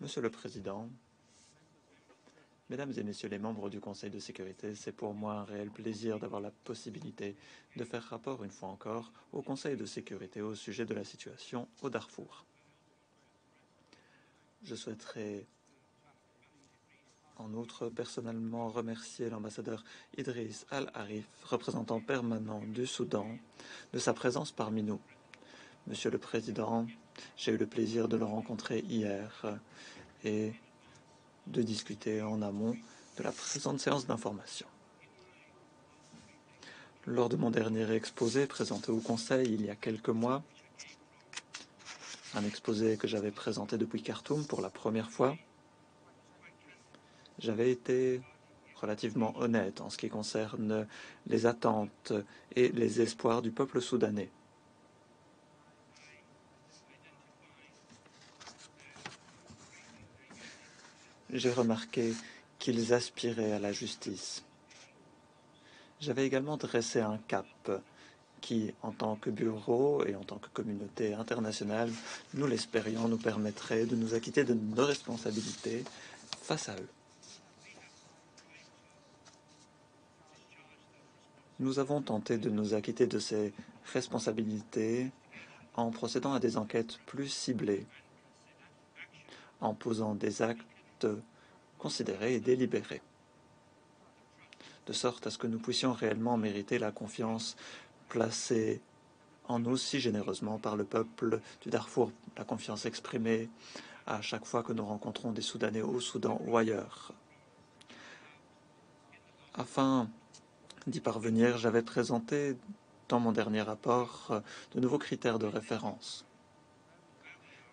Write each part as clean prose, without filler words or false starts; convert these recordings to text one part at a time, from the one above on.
Monsieur le Président, Mesdames et Messieurs les membres du Conseil de sécurité, c'est pour moi un réel plaisir d'avoir la possibilité de faire rapport une fois encore au Conseil de sécurité au sujet de la situation au Darfour. Je souhaiterais en outre personnellement remercier l'ambassadeur Idriss Al-Arif, représentant permanent du Soudan, de sa présence parmi nous. Monsieur le Président, j'ai eu le plaisir de le rencontrer hier et de discuter en amont de la présente séance d'information. Lors de mon dernier exposé présenté au Conseil il y a quelques mois, un exposé que j'avais présenté depuis Khartoum pour la première fois, j'avais été relativement honnête en ce qui concerne les attentes et les espoirs du peuple soudanais. J'ai remarqué qu'ils aspiraient à la justice. J'avais également dressé un cap qui, en tant que bureau et en tant que communauté internationale, nous l'espérions, nous permettrait de nous acquitter de nos responsabilités face à eux. Nous avons tenté de nous acquitter de ces responsabilités en procédant à des enquêtes plus ciblées, en posant des actes considérés et délibérés, de sorte à ce que nous puissions réellement mériter la confiance placée en nous si généreusement par le peuple du Darfour, la confiance exprimée à chaque fois que nous rencontrons des Soudanais au Soudan ou ailleurs. Afin d'y parvenir, j'avais présenté dans mon dernier rapport de nouveaux critères de référence.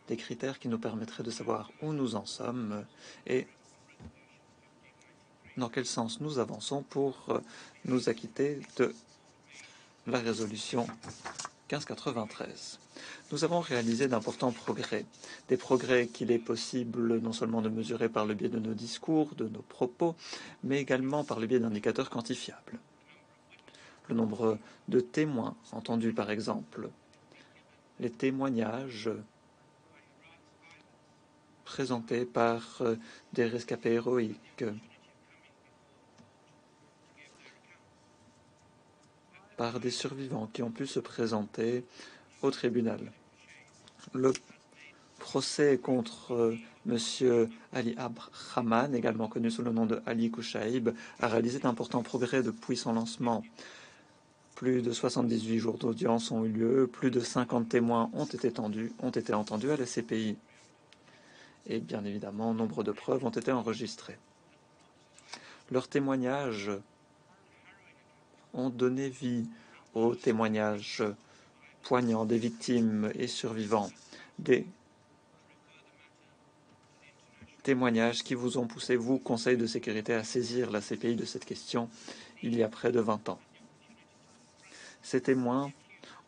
Des critères qui nous permettraient de savoir où nous en sommes et dans quel sens nous avançons pour nous acquitter de la résolution 1593. Nous avons réalisé d'importants progrès, des progrès qu'il est possible non seulement de mesurer par le biais de nos discours, de nos propos, mais également par le biais d'indicateurs quantifiables. Le nombre de témoins entendus, par exemple, les témoignages présentés par des rescapés héroïques, par des survivants qui ont pu se présenter au tribunal. Le procès contre M. Ali Abdrahman, également connu sous le nom de Ali Kouchaïb, a réalisé d'importants progrès depuis son lancement. Plus de 78 jours d'audience ont eu lieu, plus de 50 témoins ont été entendus à la CPI. Et bien évidemment, nombre de preuves ont été enregistrées. Leurs témoignages ont donné vie aux témoignages poignants des victimes et survivants, des témoignages qui vous ont poussé, vous, Conseil de sécurité, à saisir la CPI de cette question il y a près de 20 ans. Ces témoins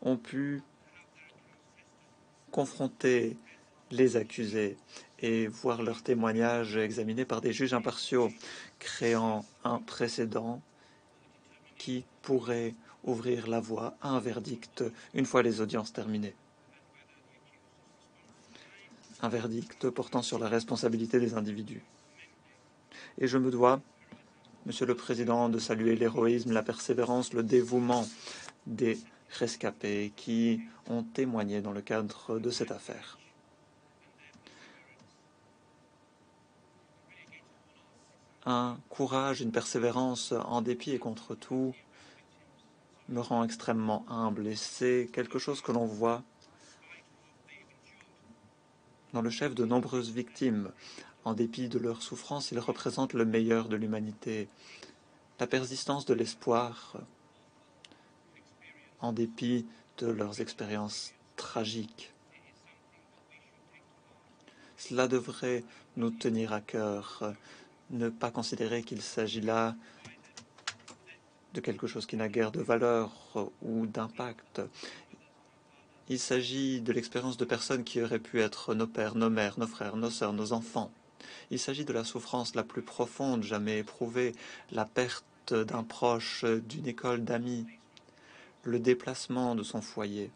ont pu confronter les accusés et voir leurs témoignages examinés par des juges impartiaux, créant un précédent qui pourrait ouvrir la voie à un verdict une fois les audiences terminées. Un verdict portant sur la responsabilité des individus. Et je me dois, Monsieur le Président, de saluer l'héroïsme, la persévérance, le dévouement des rescapés qui ont témoigné dans le cadre de cette affaire. Un courage, une persévérance en dépit et contre tout me rend extrêmement humble et c'est quelque chose que l'on voit dans le chef de nombreuses victimes. En dépit de leur souffrance, ils représentent le meilleur de l'humanité, la persistance de l'espoir, en dépit de leurs expériences tragiques. Cela devrait nous tenir à cœur, ne pas considérer qu'il s'agit là de quelque chose qui n'a guère de valeur ou d'impact. Il s'agit de l'expérience de personnes qui auraient pu être nos pères, nos mères, nos frères, nos sœurs, nos enfants. Il s'agit de la souffrance la plus profonde jamais éprouvée, la perte d'un proche, d'une école d'amis, le déplacement de son foyer.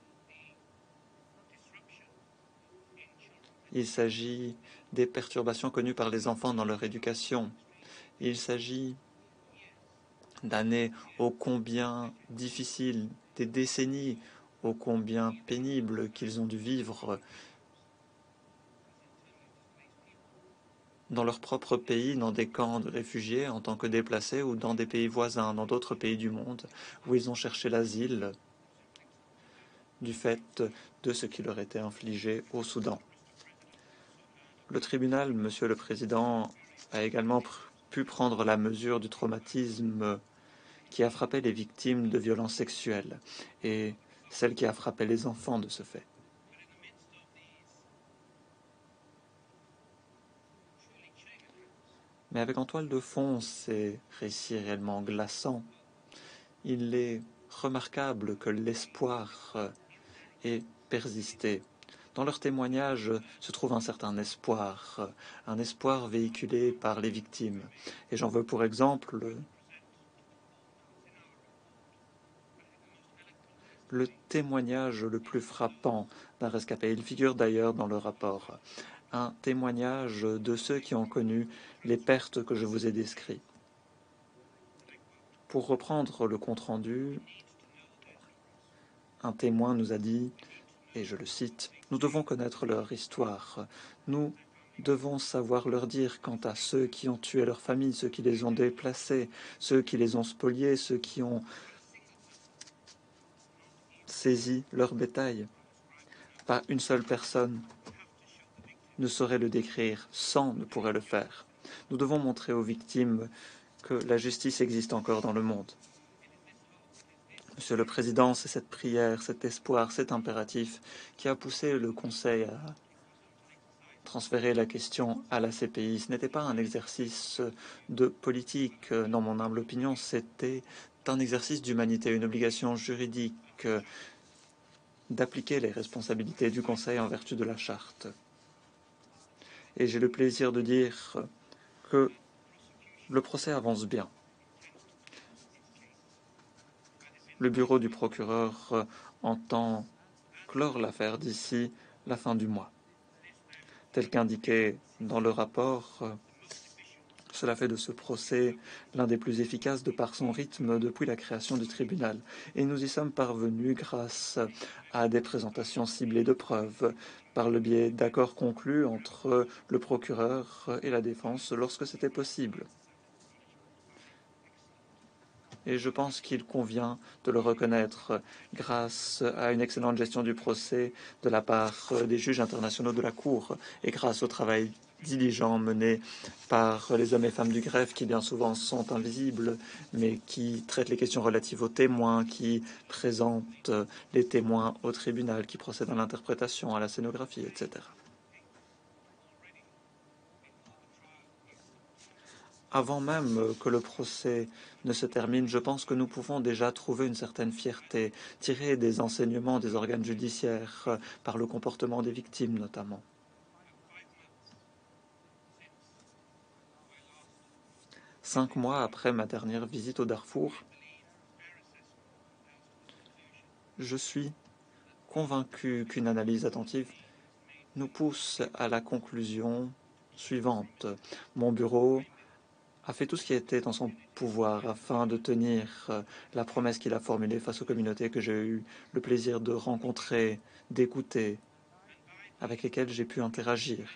Il s'agit des perturbations connues par les enfants dans leur éducation. Il s'agit d'années ô combien difficiles, des décennies ô combien pénibles qu'ils ont dû vivre dans leur propre pays, dans des camps de réfugiés en tant que déplacés ou dans des pays voisins, dans d'autres pays du monde, où ils ont cherché l'asile du fait de ce qui leur était infligé au Soudan. Le tribunal, Monsieur le Président, a également pu prendre la mesure du traumatisme qui a frappé les victimes de violences sexuelles et celle qui a frappé les enfants de ce fait. Mais avec en toile de fond ces récits réellement glaçants, il est remarquable que l'espoir ait persisté. Dans leurs témoignages se trouve un certain espoir, un espoir véhiculé par les victimes. Et j'en veux pour exemple le témoignage le plus frappant d'un rescapé. Il figure d'ailleurs dans le rapport. Un témoignage de ceux qui ont connu les pertes que je vous ai décrites. Pour reprendre le compte-rendu, un témoin nous a dit, et je le cite, « Nous devons connaître leur histoire. Nous devons savoir leur dire quant à ceux qui ont tué leur famille, ceux qui les ont déplacés, ceux qui les ont spoliés, ceux qui ont saisi leur bétail. Pas une seule personne ne saurait le décrire, 100 ne pourrait le faire. Nous devons montrer aux victimes que la justice existe encore dans le monde. » Monsieur le Président, c'est cette prière, cet espoir, cet impératif qui a poussé le Conseil à transférer la question à la CPI. Ce n'était pas un exercice de politique, dans mon humble opinion, c'était un exercice d'humanité, une obligation juridique d'appliquer les responsabilités du Conseil en vertu de la Charte. Et j'ai le plaisir de dire que le procès avance bien. Le bureau du procureur entend clore l'affaire d'ici la fin du mois. Tel qu'indiqué dans le rapport, cela fait de ce procès l'un des plus efficaces de par son rythme depuis la création du tribunal. Et nous y sommes parvenus grâce à des présentations ciblées de preuves, par le biais d'accords conclus entre le procureur et la défense lorsque c'était possible. Et je pense qu'il convient de le reconnaître grâce à une excellente gestion du procès de la part des juges internationaux de la Cour et grâce au travail diligent mené par les hommes et femmes du greffe qui bien souvent sont invisibles, mais qui traitent les questions relatives aux témoins, qui présentent les témoins au tribunal, qui procèdent à l'interprétation, à la scénographie, etc. Avant même que le procès ne se termine, je pense que nous pouvons déjà trouver une certaine fierté, tirer des enseignements des organes judiciaires par le comportement des victimes notamment. 5 mois après ma dernière visite au Darfour, je suis convaincu qu'une analyse attentive nous pousse à la conclusion suivante. Mon bureau a fait tout ce qui était en son pouvoir afin de tenir la promesse qu'il a formulée face aux communautés que j'ai eu le plaisir de rencontrer, d'écouter, avec lesquelles j'ai pu interagir.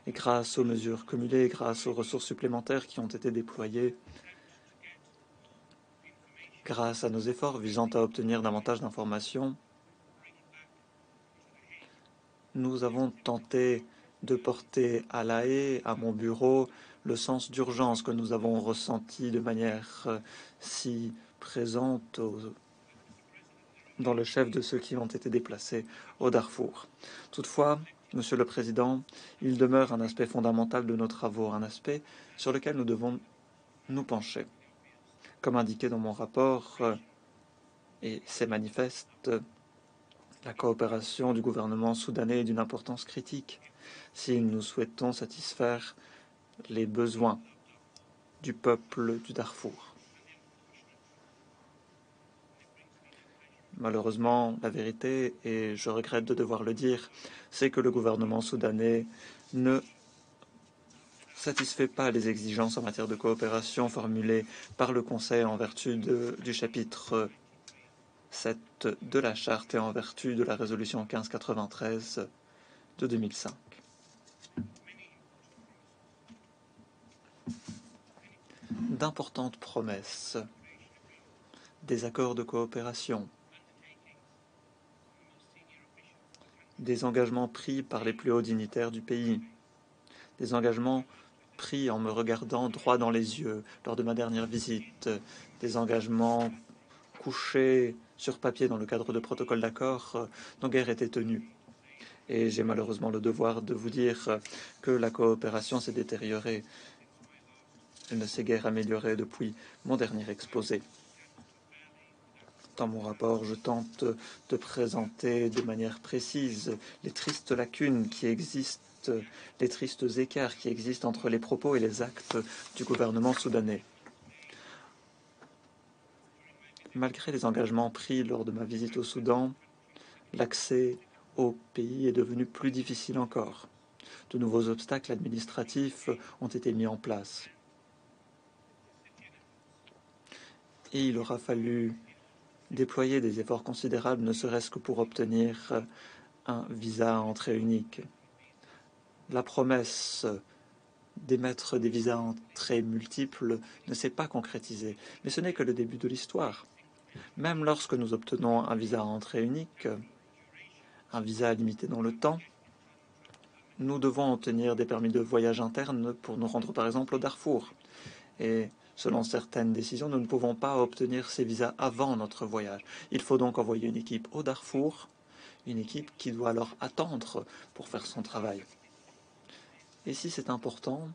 Et grâce aux mesures cumulées, grâce aux ressources supplémentaires qui ont été déployées, grâce à nos efforts visant à obtenir davantage d'informations, nous avons tenté de porter à La Haye, à mon bureau, le sens d'urgence que nous avons ressenti de manière si présente dans le chef de ceux qui ont été déplacés au Darfour. Toutefois, Monsieur le Président, il demeure un aspect fondamental de nos travaux, un aspect sur lequel nous devons nous pencher. Comme indiqué dans mon rapport, et c'est manifeste, la coopération du gouvernement soudanais est d'une importance critique si nous souhaitons satisfaire les besoins du peuple du Darfour. Malheureusement, la vérité, et je regrette de devoir le dire, c'est que le gouvernement soudanais ne satisfait pas les exigences en matière de coopération formulées par le Conseil en vertu du chapitre 7 de la Charte et en vertu de la résolution 1593 de 2005. D'importantes promesses, des accords de coopération, des engagements pris par les plus hauts dignitaires du pays, des engagements pris en me regardant droit dans les yeux lors de ma dernière visite, des engagements couchés sur papier dans le cadre de protocoles d'accord n'ont guère été tenus. Et j'ai malheureusement le devoir de vous dire que la coopération s'est détériorée. Elle ne s'est guère améliorée depuis mon dernier exposé. Dans mon rapport, je tente de présenter de manière précise les tristes lacunes qui existent, les tristes écarts qui existent entre les propos et les actes du gouvernement soudanais. Malgré les engagements pris lors de ma visite au Soudan, l'accès au pays est devenu plus difficile encore. De nouveaux obstacles administratifs ont été mis en place. Et il aura fallu déployer des efforts considérables, ne serait-ce que pour obtenir un visa à entrée unique. La promesse d'émettre des visas à entrée multiples ne s'est pas concrétisée, mais ce n'est que le début de l'histoire. Même lorsque nous obtenons un visa à entrée unique, un visa limité dans le temps, nous devons obtenir des permis de voyage internes pour nous rendre par exemple au Darfour. Et selon certaines décisions, nous ne pouvons pas obtenir ces visas avant notre voyage. Il faut donc envoyer une équipe au Darfour, une équipe qui doit alors attendre pour faire son travail. Et si c'est important,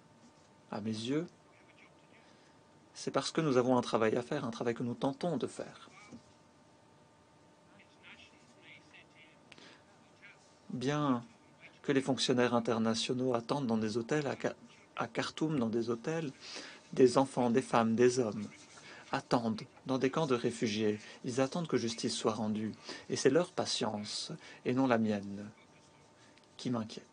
à mes yeux, c'est parce que nous avons un travail à faire, un travail que nous tentons de faire. Bien que les fonctionnaires internationaux attendent dans des hôtels, à Khartoum, dans des hôtels, des enfants, des femmes, des hommes, attendent dans des camps de réfugiés. Ils attendent que justice soit rendue. Et c'est leur patience, et non la mienne, qui m'inquiète.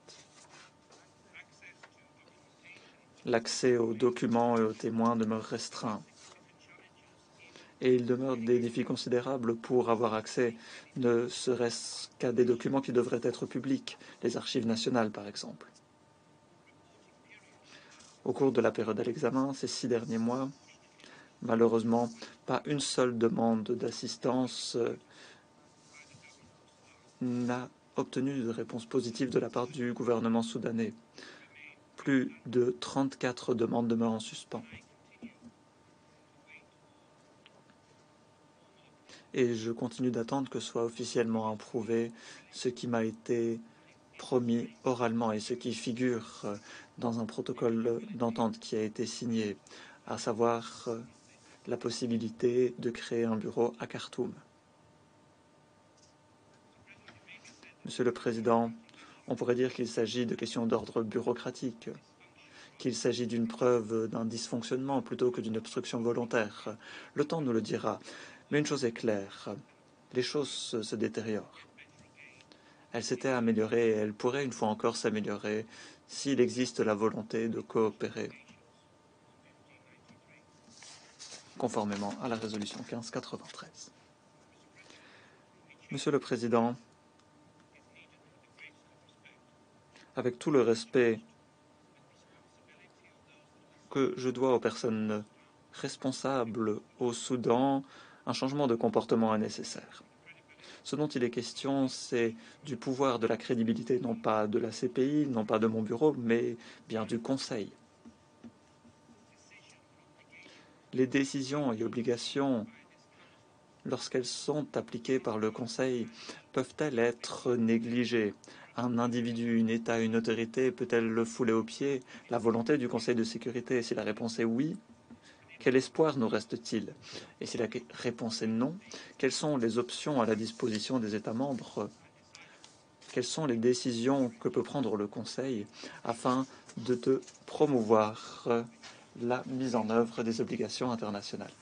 L'accès aux documents et aux témoins demeure restreint. Et il demeure des défis considérables pour avoir accès, ne serait-ce qu'à des documents qui devraient être publics, les archives nationales par exemple. Au cours de la période à l'examen, ces 6 derniers mois, malheureusement, pas une seule demande d'assistance n'a obtenu de réponse positive de la part du gouvernement soudanais. Plus de 34 demandes demeurent en suspens. Et je continue d'attendre que soit officiellement approuvé ce qui m'a été promis oralement et ce qui figure dans un protocole d'entente qui a été signé, à savoir la possibilité de créer un bureau à Khartoum. Monsieur le Président, on pourrait dire qu'il s'agit de questions d'ordre bureaucratique, qu'il s'agit d'une preuve d'un dysfonctionnement plutôt que d'une obstruction volontaire. Le temps nous le dira. Mais une chose est claire, les choses se détériorent. Elle s'était améliorée et elle pourrait une fois encore s'améliorer s'il existe la volonté de coopérer, conformément à la résolution 1593. Monsieur le Président, avec tout le respect que je dois aux personnes responsables au Soudan, un changement de comportement est nécessaire. Ce dont il est question, c'est du pouvoir, de la crédibilité, non pas de la CPI, non pas de mon bureau, mais bien du Conseil. Les décisions et obligations, lorsqu'elles sont appliquées par le Conseil, peuvent-elles être négligées? Un individu, un État, une autorité peut-elle le fouler aux pieds la volonté du Conseil de sécurité? Si la réponse est oui, quel espoir nous reste-t-il? Et si la réponse est non, quelles sont les options à la disposition des États membres? Quelles sont les décisions que peut prendre le Conseil afin de promouvoir la mise en œuvre des obligations internationales?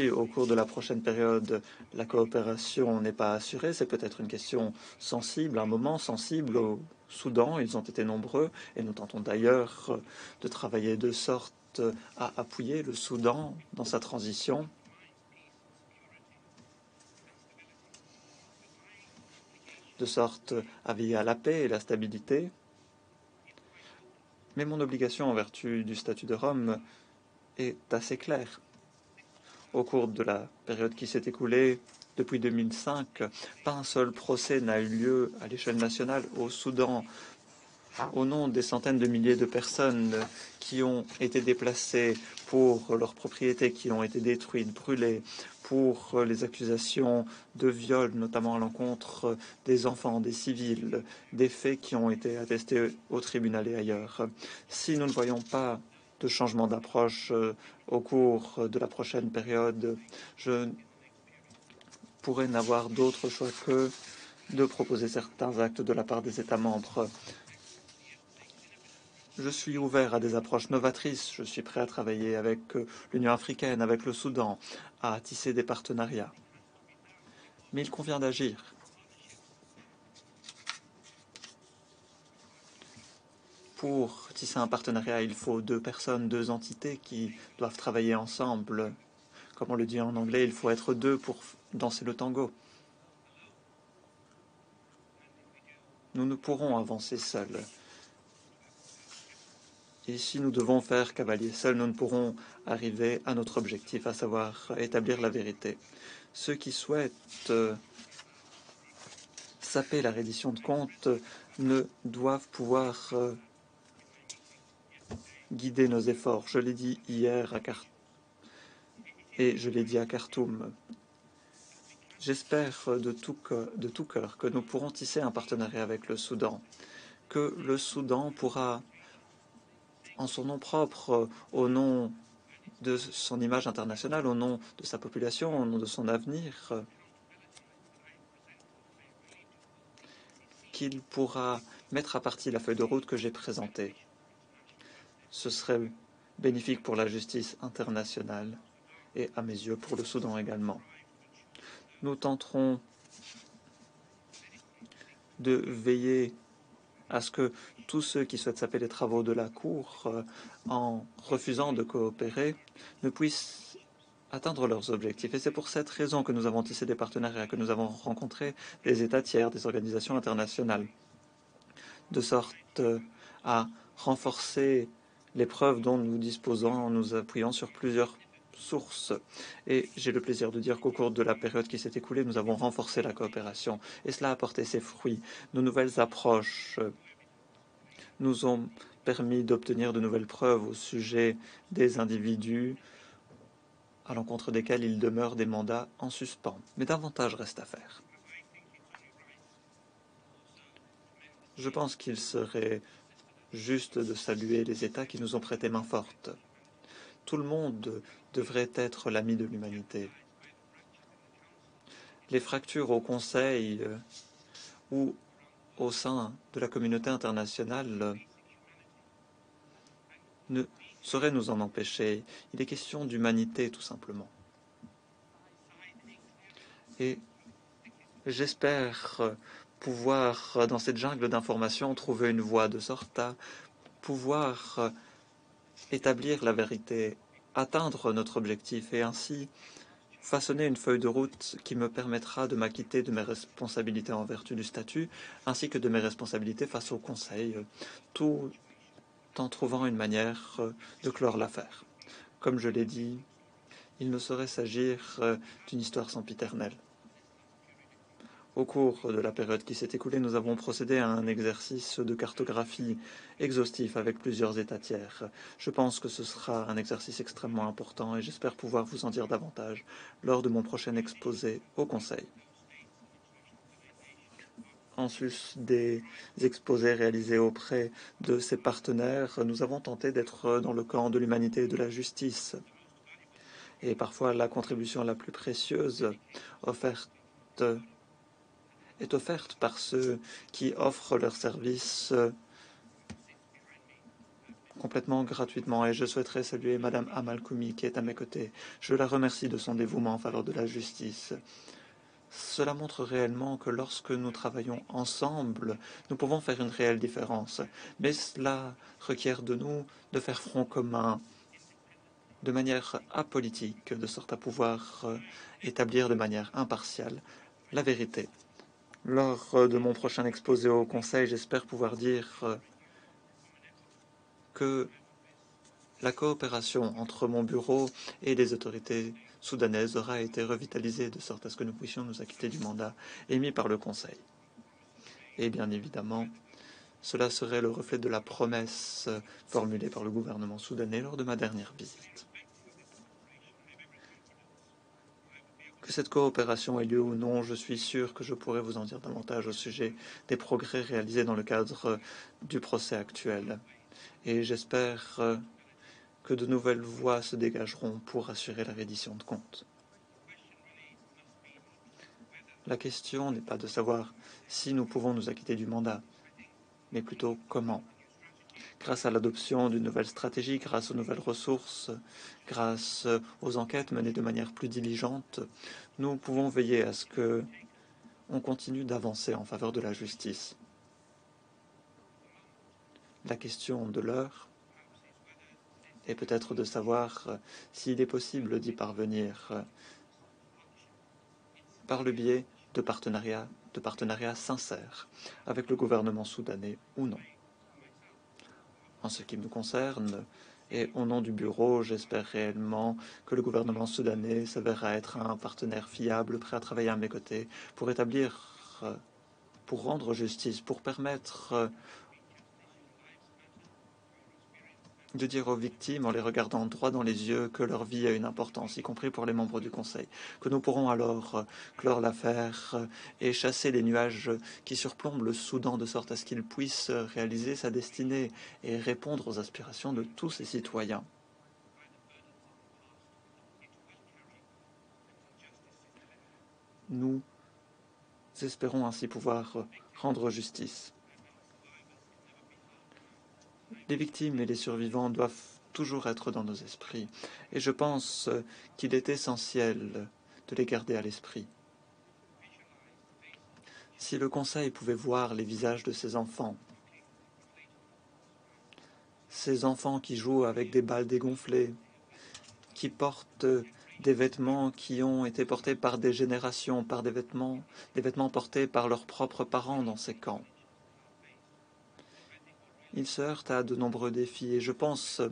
Si au cours de la prochaine période, la coopération n'est pas assurée, c'est peut-être une question sensible, un moment sensible au Soudan. Ils ont été nombreux et nous tentons d'ailleurs de travailler de sorte à appuyer le Soudan dans sa transition. De sorte à veiller à la paix et la stabilité. Mais mon obligation en vertu du statut de Rome est assez claire. Au cours de la période qui s'est écoulée depuis 2005, pas un seul procès n'a eu lieu à l'échelle nationale au Soudan au nom des centaines de milliers de personnes qui ont été déplacées pour leurs propriétés, qui ont été détruites, brûlées, pour les accusations de viol, notamment à l'encontre des enfants, des civils, des faits qui ont été attestés au tribunal et ailleurs. Si nous ne voyons pas de changement d'approche au cours de la prochaine période, je pourrais n'avoir d'autre choix que de proposer certains actes de la part des États membres. Je suis ouvert à des approches novatrices. Je suis prêt à travailler avec l'Union africaine, avec le Soudan, à tisser des partenariats. Mais il convient d'agir. Pour tisser un partenariat, il faut deux personnes, deux entités qui doivent travailler ensemble. Comme on le dit en anglais, il faut être deux pour danser le tango. Nous ne pourrons avancer seuls. Et si nous devons faire cavalier seul, nous ne pourrons arriver à notre objectif, à savoir établir la vérité. Ceux qui souhaitent saper la reddition de comptes ne doivent pouvoir guider nos efforts. Je l'ai dit hier et je l'ai dit à Khartoum. J'espère de tout cœur que nous pourrons tisser un partenariat avec le Soudan, que le Soudan pourra, en son nom propre, au nom de son image internationale, au nom de sa population, au nom de son avenir, qu'il pourra mettre à partie la feuille de route que j'ai présentée. Ce serait bénéfique pour la justice internationale et, à mes yeux, pour le Soudan également. Nous tenterons de veiller à ce que tous ceux qui souhaitent saper les travaux de la Cour en refusant de coopérer ne puissent atteindre leurs objectifs. Et c'est pour cette raison que nous avons tissé des partenariats, que nous avons rencontré des États tiers, des organisations internationales, de sorte à renforcer les preuves dont nous disposons en nous appuyant sur plusieurs sources. Et j'ai le plaisir de dire qu'au cours de la période qui s'est écoulée, nous avons renforcé la coopération. Et cela a porté ses fruits. Nos nouvelles approches nous ont permis d'obtenir de nouvelles preuves au sujet des individus à l'encontre desquels il demeure des mandats en suspens. Mais davantage reste à faire. Je pense qu'il serait juste de saluer les États qui nous ont prêté main forte. Tout le monde devrait être l'ami de l'humanité. Les fractures au Conseil ou au sein de la communauté internationale ne sauraient nous en empêcher. Il est question d'humanité, tout simplement. Et j'espère pouvoir, dans cette jungle d'informations, trouver une voie de sorte à pouvoir établir la vérité, atteindre notre objectif et ainsi façonner une feuille de route qui me permettra de m'acquitter de mes responsabilités en vertu du statut, ainsi que de mes responsabilités face au Conseil, tout en trouvant une manière de clore l'affaire. Comme je l'ai dit, il ne saurait s'agir d'une histoire sempiternelle. Au cours de la période qui s'est écoulée, nous avons procédé à un exercice de cartographie exhaustif avec plusieurs États tiers. Je pense que ce sera un exercice extrêmement important et j'espère pouvoir vous en dire davantage lors de mon prochain exposé au Conseil. En sus des exposés réalisés auprès de ces partenaires, nous avons tenté d'être dans le camp de l'humanité et de la justice. Et parfois, la contribution la plus précieuse est offerte par ceux qui offrent leurs services complètement gratuitement, et je souhaiterais saluer Madame Amal Koumi qui est à mes côtés. Je la remercie de son dévouement en faveur de la justice. Cela montre réellement que lorsque nous travaillons ensemble, nous pouvons faire une réelle différence. Mais cela requiert de nous de faire front commun de manière apolitique, de sorte à pouvoir établir de manière impartiale la vérité. Lors de mon prochain exposé au Conseil, j'espère pouvoir dire que la coopération entre mon bureau et les autorités soudanaises aura été revitalisée de sorte à ce que nous puissions nous acquitter du mandat émis par le Conseil. Et bien évidemment, cela serait le reflet de la promesse formulée par le gouvernement soudanais lors de ma dernière visite. Que cette coopération ait lieu ou non, je suis sûr que je pourrai vous en dire davantage au sujet des progrès réalisés dans le cadre du procès actuel. Et j'espère que de nouvelles voies se dégageront pour assurer la reddition de comptes. La question n'est pas de savoir si nous pouvons nous acquitter du mandat, mais plutôt comment. Grâce à l'adoption d'une nouvelle stratégie, grâce aux nouvelles ressources, grâce aux enquêtes menées de manière plus diligente, nous pouvons veiller à ce que on continue d'avancer en faveur de la justice. La question de l'heure est peut-être de savoir s'il est possible d'y parvenir par le biais de partenariats sincères avec le gouvernement soudanais ou non. En ce qui me concerne, et au nom du bureau, j'espère réellement que le gouvernement soudanais s'avérera être un partenaire fiable, prêt à travailler à mes côtés pour pour rendre justice, pour permettre de dire aux victimes, en les regardant droit dans les yeux, que leur vie a une importance, y compris pour les membres du Conseil, que nous pourrons alors clore l'affaire et chasser les nuages qui surplombent le Soudan de sorte à ce qu'il puisse réaliser sa destinée et répondre aux aspirations de tous ses citoyens. Nous espérons ainsi pouvoir rendre justice. Les victimes et les survivants doivent toujours être dans nos esprits, et je pense qu'il est essentiel de les garder à l'esprit. Si le Conseil pouvait voir les visages de ces enfants qui jouent avec des balles dégonflées, qui portent des vêtements qui ont été portés par des générations, par des vêtements portés par leurs propres parents dans ces camps. Ils se heurtent à de nombreux défis et je pense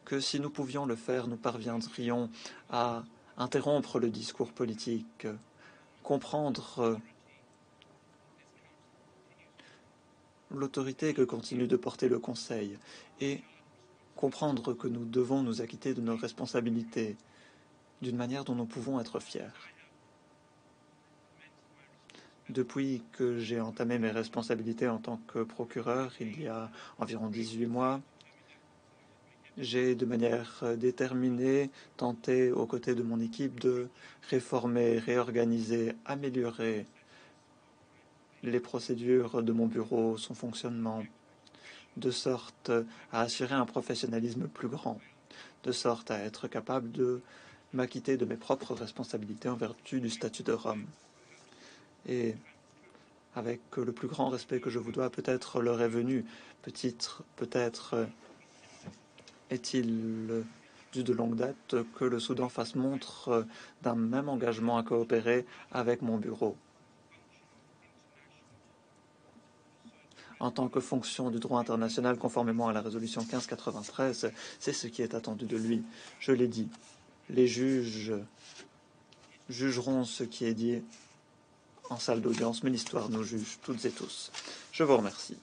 que si nous pouvions le faire, nous parviendrions à interrompre le discours politique, comprendre l'autorité que continue de porter le Conseil et comprendre que nous devons nous acquitter de nos responsabilités d'une manière dont nous pouvons être fiers. Depuis que j'ai entamé mes responsabilités en tant que procureur, il y a environ 18 mois, j'ai de manière déterminée tenté, aux côtés de mon équipe, de réformer, réorganiser, améliorer les procédures de mon bureau, son fonctionnement, de sorte à assurer un professionnalisme plus grand, de sorte à être capable de m'acquitter de mes propres responsabilités en vertu du statut de Rome. Et avec le plus grand respect que je vous dois, peut-être l'heure est venue, peut-être est-il dû de longue date que le Soudan fasse montre d'un même engagement à coopérer avec mon bureau. En tant que fonction du droit international, conformément à la résolution 1593, c'est ce qui est attendu de lui. Je l'ai dit, les juges jugeront ce qui est dit en salle d'audience, mais l'histoire nous juge toutes et tous. Je vous remercie.